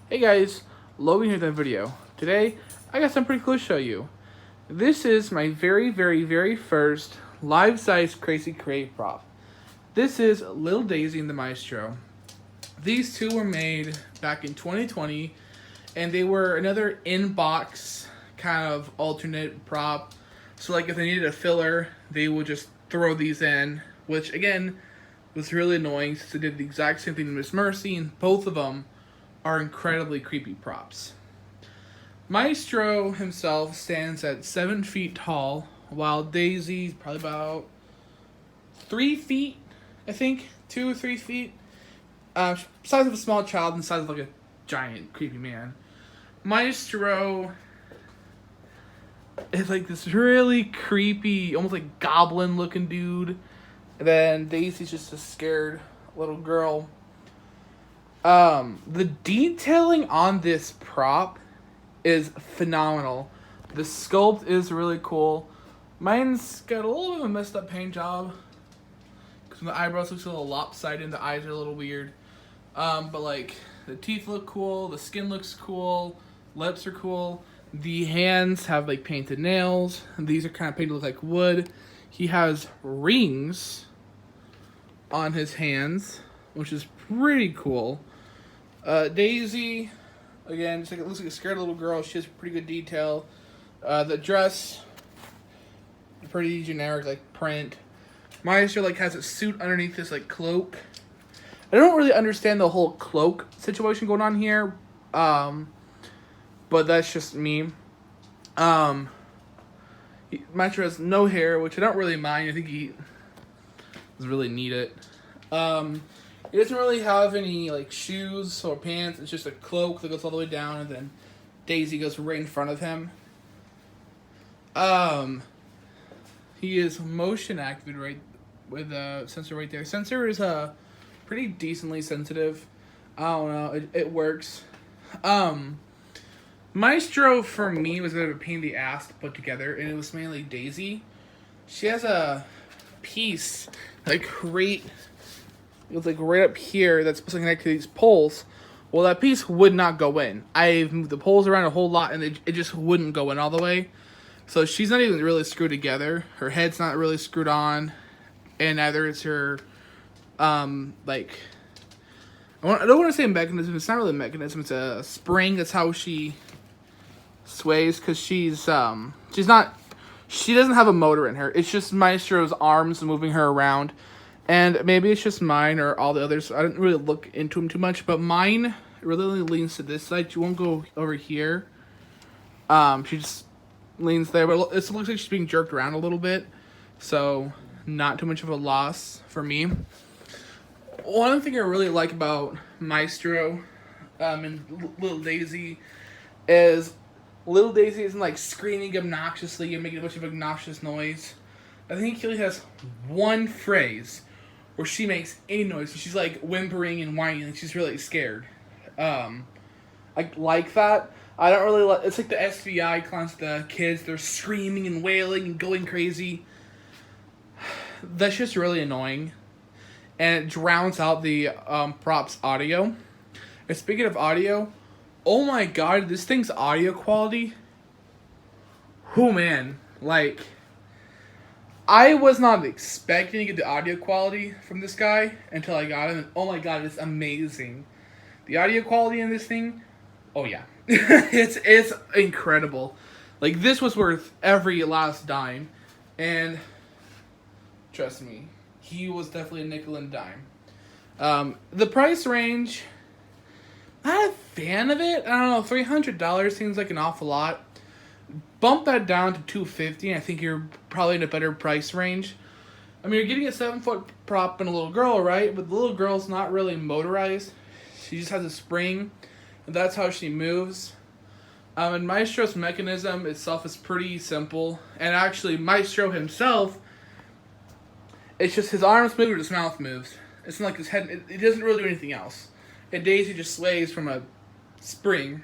Hey guys, Logan here with that video. Today, I got something pretty cool to show you. This is my very first life-size Crazy Crate prop. This is Little Daisy and the Maestro. These two were made back in 2020, and they were another in-box kind of alternate prop. So like if they needed a filler, they would just throw these in, which again, was really annoying since they did the exact same thing to Miss Mercy, and both of them are incredibly creepy props. Maestro himself stands at 7 feet tall, while Daisy's probably about 3 feet, I think, 2 or 3 feet. Size of a small child and size of like a giant creepy man. Maestro is like this really creepy, almost like goblin looking dude. And then Daisy's just a scared little girl. The detailing on this prop is phenomenal. The sculpt is really cool. Mine's got a little bit of a messed up paint job, because the eyebrows look a little lopsided and the eyes are a little weird. But like, the teeth look cool, the skin looks cool, lips are cool. The hands have like painted nails. These are kind of painted like wood. He has rings on his hands, which is pretty cool. Daisy, again, it looks like a scared little girl. She has pretty good detail. The dress, pretty generic, like print. Maestro like has a suit underneath this like cloak. I don't really understand the whole cloak situation going on here, but that's just me. Maestro has no hair, which I don't really mind. I think he doesn't really need it. He doesn't really have any like shoes or pants. It's just a cloak that goes all the way down, and then Daisy goes right in front of him. He is motion activated right with a sensor right there. Sensor is pretty decently sensitive. I don't know. It works. Maestro for me was a bit of a pain in the ass to put together, and it was mainly Daisy. She has a piece like right. It was like right up here that's supposed to connect to these poles. Well, that piece would not go in. I've moved the poles around a whole lot, and it just wouldn't go in all the way. So she's not even really screwed together. Her head's not really screwed on, and neither is her, like, I don't want to say mechanism. It's not really a mechanism. It's a spring. That's how she sways, because she's not, she doesn't have a motor in her. It's just Maestro's arms moving her around. And maybe it's just mine or all the others. I didn't really look into them too much, but mine really only leans to this side. She won't go over here. She just leans there, but it looks like she's being jerked around a little bit, so not too much of a loss for me. One thing I really like about Maestro and Little Daisy is Little Daisy isn't like screaming obnoxiously and making a bunch of obnoxious noise. I think he only has one phrase where she makes any noise. She's like whimpering and whining, like she's really scared. I like that. I don't really like. It's like the SVI clowns, the kids. They're screaming and wailing and going crazy. That's just really annoying, and it drowns out the props audio. And speaking of audio, oh my god, this thing's audio quality. Oh man, like, I was not expecting to get the audio quality from this guy until I got him, and oh my god, it's amazing. The audio quality in this thing, oh yeah. it's incredible. Like, this was worth every last dime, and trust me, he was definitely a nickel and dime. The price range, not a fan of it. I don't know, $300 seems like an awful lot. Bump that down to $250, and I think you're probably in a better price range. I mean, you're getting a 7-foot prop and a little girl, right? But the little girl's not really motorized. She just has a spring, and that's how she moves. And Maestro's mechanism itself is pretty simple. And actually, Maestro himself, it's just his arms move or his mouth moves. It's not like his head, it doesn't really do anything else. And Daisy just sways from a spring.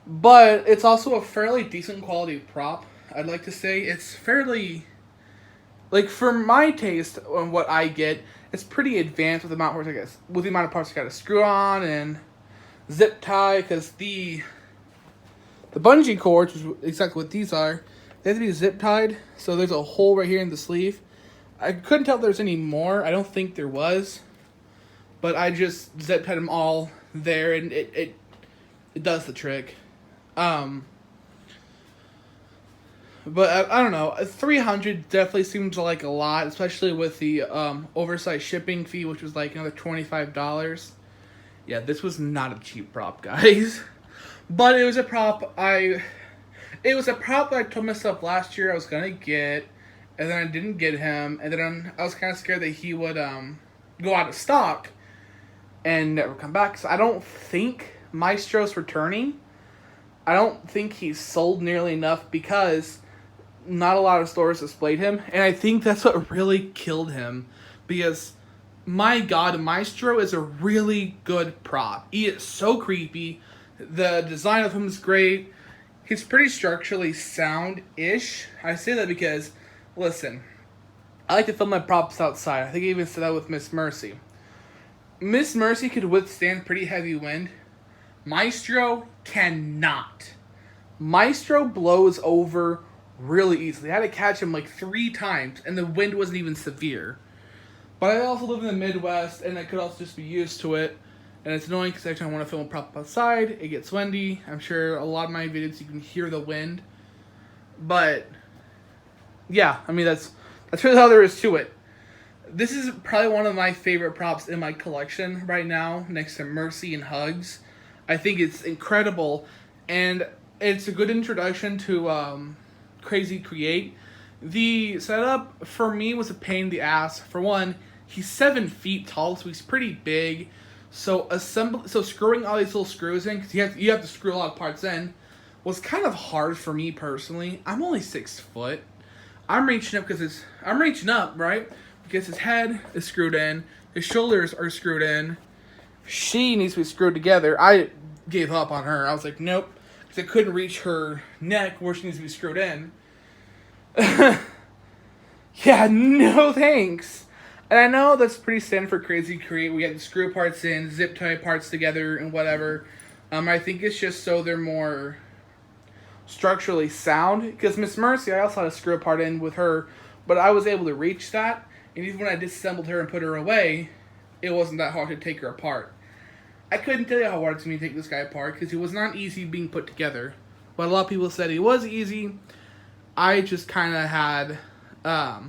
But it's also a fairly decent quality prop, I'd like to say. It's fairly, like, for my taste on what I get, it's pretty advanced with the amount of parts I guess, with the amount of parts I got to screw on and zip tie, because the bungee cords, which is exactly what these are, they have to be zip tied. So there's a hole right here in the sleeve. I couldn't tell if there's any more. I don't think there was, but I just zip tied them all there, and it does the trick. But I don't know. 300 definitely seems like a lot, especially with the oversized shipping fee, which was like another $25. Yeah, this was not a cheap prop, guys. But it was a prop that I told myself last year I was gonna get, and then I didn't get him, and then I was kind of scared that he would go out of stock and never come back. So I don't think Maestro's returning. I don't think he's sold nearly enough because not a lot of stores displayed him, and I think that's what really killed him, because my god, Maestro is a really good prop. He is so creepy. The design of him is great. He's pretty structurally sound-ish. I say that because, listen, I like to film my props outside. I think I even said that with Miss Mercy. Miss Mercy could withstand pretty heavy wind. Maestro cannot. Maestro blows over really easily. I had to catch him like 3 times, and the wind wasn't even severe. But I also live in the Midwest, and I could also just be used to it. And it's annoying because every time I want to film a prop outside, it gets windy. I'm sure a lot of my videos you can hear the wind. But yeah, I mean that's really all there is to it. This is probably one of my favorite props in my collection right now, next to Mercy and Hugs. I think it's incredible, and it's a good introduction to Crazy Create. The setup for me was a pain in the ass. For one, he's 7 feet tall, so he's pretty big. So screwing all these little screws in, because you have to screw a lot of parts in, was kind of hard for me personally. I'm only 6 foot. I'm reaching up, right? Because his head is screwed in, his shoulders are screwed in. She needs to be screwed together. I gave up on her. I was like, nope, because I couldn't reach her neck where she needs to be screwed in. Yeah, no thanks. And I know that's pretty standard for Crazy Create. We get the screw parts in, zip tie parts together, and whatever. I think it's just so they're more structurally sound. Because Miss Mercy, I also had a screw part in with her, but I was able to reach that. And even when I disassembled her and put her away, it wasn't that hard to take her apart. I couldn't tell you how hard it's for me to take this guy apart, because he was not easy being put together. But a lot of people said he was easy. I just kind of had a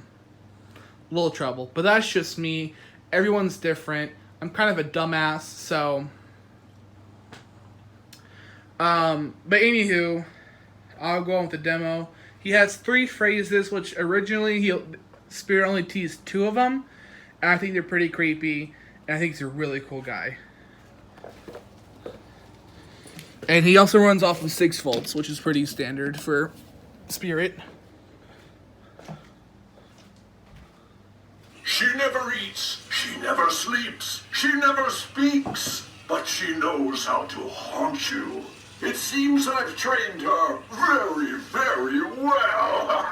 little trouble. But that's just me. Everyone's different. I'm kind of a dumbass, so... but anywho, I'll go on with the demo. He has 3 phrases, which originally Spirit only teased 2 of them. And I think they're pretty creepy. And I think he's a really cool guy. And he also runs off of 6 volts, which is pretty standard for Spirit. She never eats, she never sleeps, she never speaks, but she knows how to haunt you. It seems I've trained her very, very well.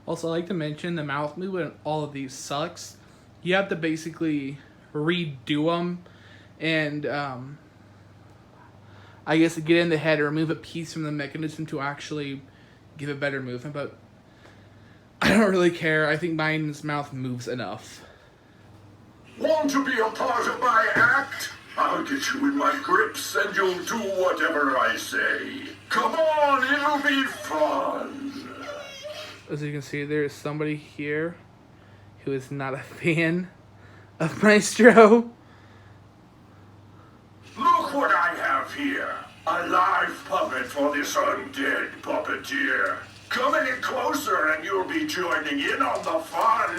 Also, I like to mention the mouth movement in all of these sucks. You have to basically redo them and I guess get in the head or remove a piece from the mechanism to actually give it better movement, but I don't really care. I think mine's mouth moves enough. Want to be a part of my act? I'll get you in my grips and you'll do whatever I say. Come on, it'll be fun. As you can see, there is somebody here who is not a fan of Maestro. Look what I have here. A live puppet for this undead puppeteer. Come any closer and you'll be joining in on the fun.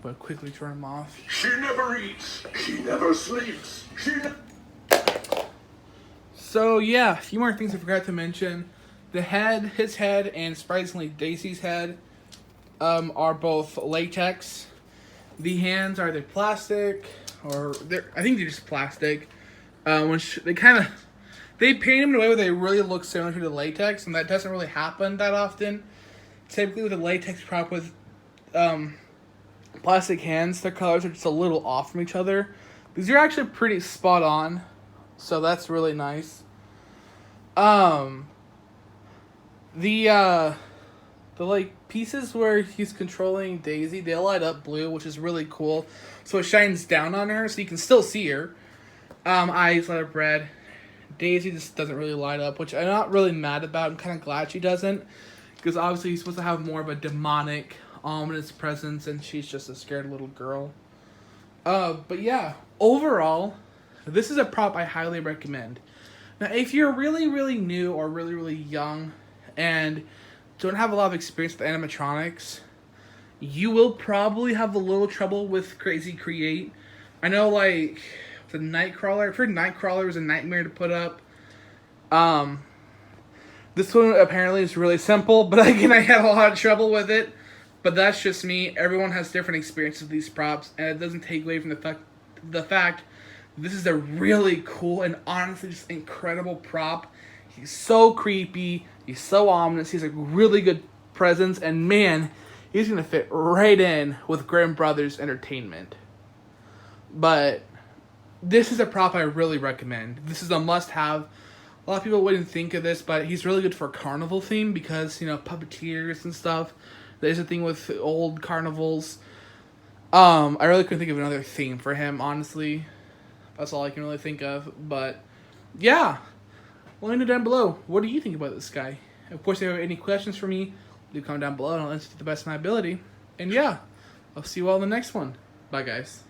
But quickly turn him off. She never eats. She never sleeps. So yeah, a few more things I forgot to mention. The head, his head, and surprisingly Daisy's head are both latex. The hands are either plastic or I think they're just plastic. Which they paint them in a way where they really look similar to the latex, and that doesn't really happen that often. Typically with a latex prop with plastic hands. Their colors are just a little off from each other. These are actually pretty spot on, so that's really nice. The like pieces where he's controlling Daisy, they light up blue, which is really cool. So it shines down on her, so you can still see her. Eyes light up red. Daisy just doesn't really light up, which I'm not really mad about. I'm kind of glad she doesn't, because obviously he's supposed to have more of a demonic, ominous presence, and she's just a scared little girl. But yeah, overall, this is a prop I highly recommend. Now, if you're really, really new or really, really young and don't have a lot of experience with animatronics, you will probably have a little trouble with Crazy Create. I know, like, the Nightcrawler, I've heard Nightcrawler is a nightmare to put up. This one apparently is really simple, but again, I had a lot of trouble with it. But that's just me. Everyone has different experiences with these props, and it doesn't take away from the fact this is a really cool and honestly just incredible prop. He's so creepy. He's so ominous. He's a really good presence, and man, he's gonna fit right in with Grimm Brothers Entertainment. But this is a prop I really recommend. This is a must-have. A lot of people wouldn't think of this, but he's really good for carnival theme because, you know, puppeteers and stuff. There's a thing with old carnivals. I really couldn't think of another theme for him, honestly. That's all I can really think of. But, yeah. Let me know down below. What do you think about this guy? Of course, if you have any questions for me, do comment down below and I'll answer to the best of my ability. And, yeah. I'll see you all in the next one. Bye, guys.